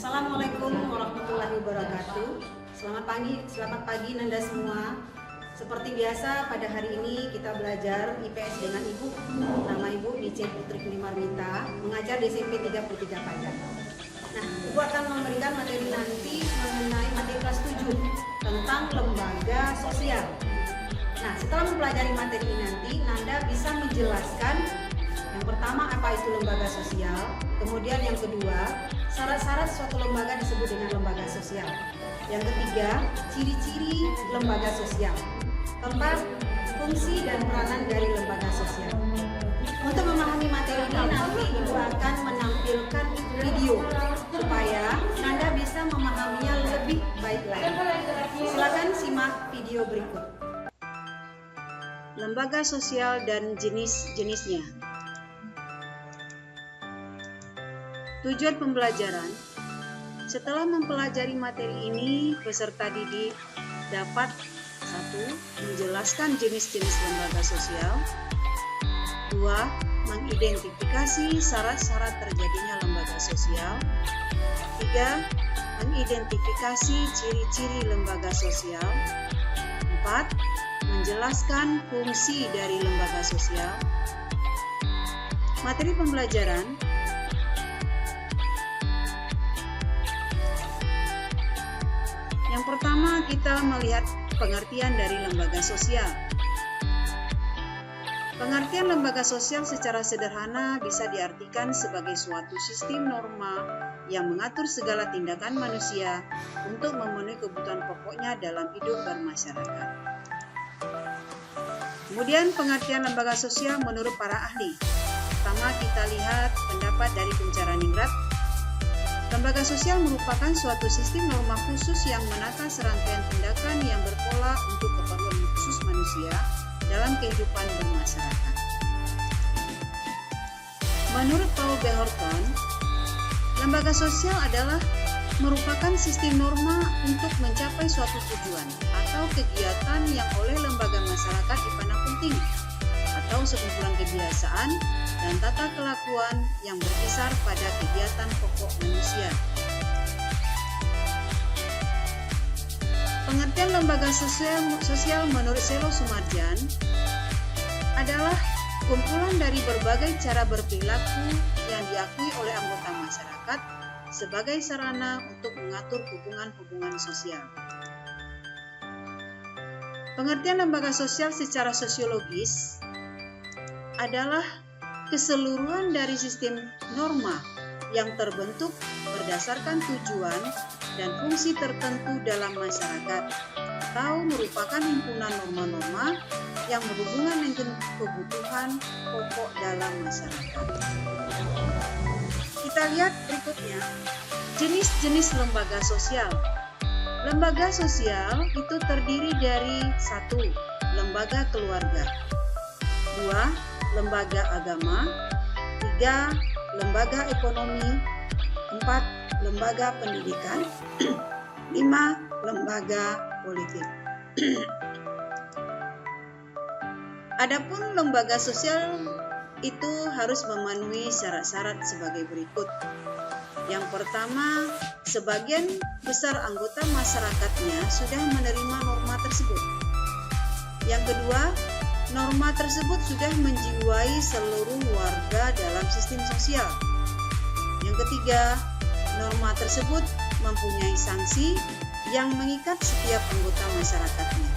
Assalamualaikum warahmatullahi wabarakatuh. Selamat pagi Nanda semua. Seperti biasa pada hari ini kita belajar IPS dengan Ibu. Nama Ibu Nice Putri Marmita, mengajar di SMP 33 Padang. Nah, Ibu akan memberikan materi nanti mengenai materi kelas 7 tentang lembaga sosial. Nah, setelah mempelajari materi ini nanti, Nanda bisa menjelaskan yang pertama apa itu lembaga sosial, kemudian yang kedua syarat-syarat suatu lembaga disebut dengan lembaga sosial. Yang ketiga, ciri-ciri lembaga sosial. Keempat, fungsi dan peranan dari lembaga sosial. Untuk memahami materi ini nanti Ibu akan menampilkan video supaya Nanda bisa memahaminya lebih baik lagi. Silakan simak video berikut. Lembaga sosial dan jenis-jenisnya. Tujuan pembelajaran. Setelah mempelajari materi ini, peserta didik dapat 1. Menjelaskan jenis-jenis lembaga sosial. 2. Mengidentifikasi syarat-syarat terjadinya lembaga sosial. 3. Mengidentifikasi ciri-ciri lembaga sosial. 4. Menjelaskan fungsi dari lembaga sosial. Materi pembelajaran. Yang pertama, kita melihat pengertian dari lembaga sosial. Pengertian lembaga sosial secara sederhana bisa diartikan sebagai suatu sistem norma yang mengatur segala tindakan manusia untuk memenuhi kebutuhan pokoknya dalam hidup bermasyarakat. Kemudian pengertian lembaga sosial menurut para ahli. Pertama, kita lihat pendapat dari Kuncharaningrat. Lembaga sosial merupakan suatu sistem norma khusus yang menata serangkaian tindakan yang berpola untuk keperluan khusus manusia dalam kehidupan bermasyarakat. Menurut Paul B. Horton, lembaga sosial adalah merupakan sistem norma untuk mencapai suatu tujuan atau kegiatan yang oleh lembaga masyarakat dipandang penting atau sekumpulan kebiasaan dan tata kelakuan yang berkisar pada kegiatan pokok manusia. Pengertian lembaga sosial menurut Selo Sumarjan adalah kumpulan dari berbagai cara berperilaku yang diakui oleh anggota masyarakat sebagai sarana untuk mengatur hubungan-hubungan sosial. Pengertian lembaga sosial secara sosiologis adalah keseluruhan dari sistem norma yang terbentuk berdasarkan tujuan dan fungsi tertentu dalam masyarakat atau merupakan himpunan norma-norma yang berhubungan dengan kebutuhan pokok dalam masyarakat. Kita lihat berikutnya, jenis-jenis lembaga sosial. Lembaga sosial itu terdiri dari 1. Lembaga keluarga, 2. Lembaga agama, 3. Lembaga ekonomi, 4. Lembaga pendidikan, 5. Lembaga politik. Adapun lembaga sosial itu harus memenuhi syarat-syarat sebagai berikut. Yang pertama, sebagian besar anggota masyarakatnya sudah menerima norma tersebut. Yang kedua, norma tersebut sudah menjiwai seluruh warga dalam sistem sosial. Yang ketiga, norma tersebut mempunyai sanksi yang mengikat setiap anggota masyarakatnya.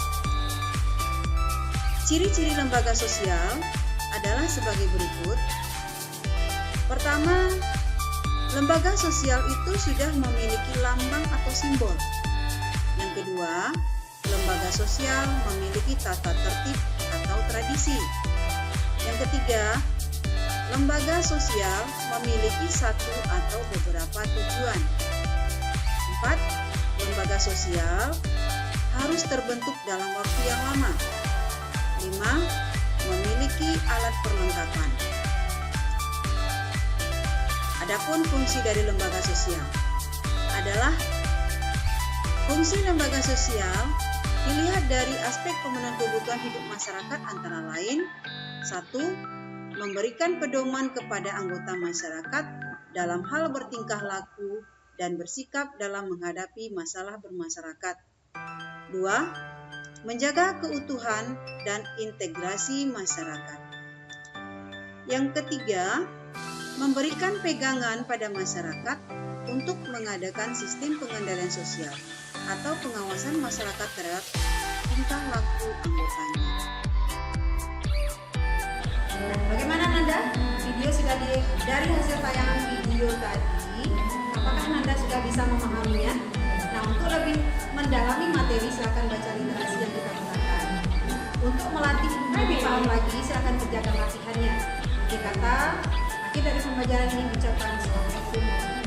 Ciri-ciri lembaga sosial adalah sebagai berikut. Pertama, lembaga sosial itu sudah memiliki lambang atau simbol. Yang kedua, lembaga sosial memiliki tata tertib atau tradisi. Yang ketiga, lembaga sosial memiliki satu atau beberapa tujuan. 4. Lembaga sosial harus terbentuk dalam waktu yang lama. 5. Memiliki alat perlengkapan. Adapun fungsi dari lembaga sosial adalah fungsi lembaga sosial dilihat dari aspek pemenuhan kebutuhan hidup masyarakat antara lain 1. Memberikan pedoman kepada anggota masyarakat dalam hal bertingkah laku dan bersikap dalam menghadapi masalah bermasyarakat. 2. Menjaga keutuhan dan integrasi masyarakat. Yang ketiga, memberikan pegangan pada masyarakat untuk mengadakan sistem pengendalian sosial atau pengawasan masyarakat terhadap tingkah laku anggotanya. Bagaimana Nanda? Video sudah dari hasil tayangan video tadi, apakah Nanda sudah bisa memahaminya? Nah, untuk lebih mendalami materi silakan baca literasi yang kita gunakan. Untuk melatih lebih paham lagi, silakan kerjakan latihannya. Akhir kata, akhir dari pembelajaran ini ucapkan assalamualaikum.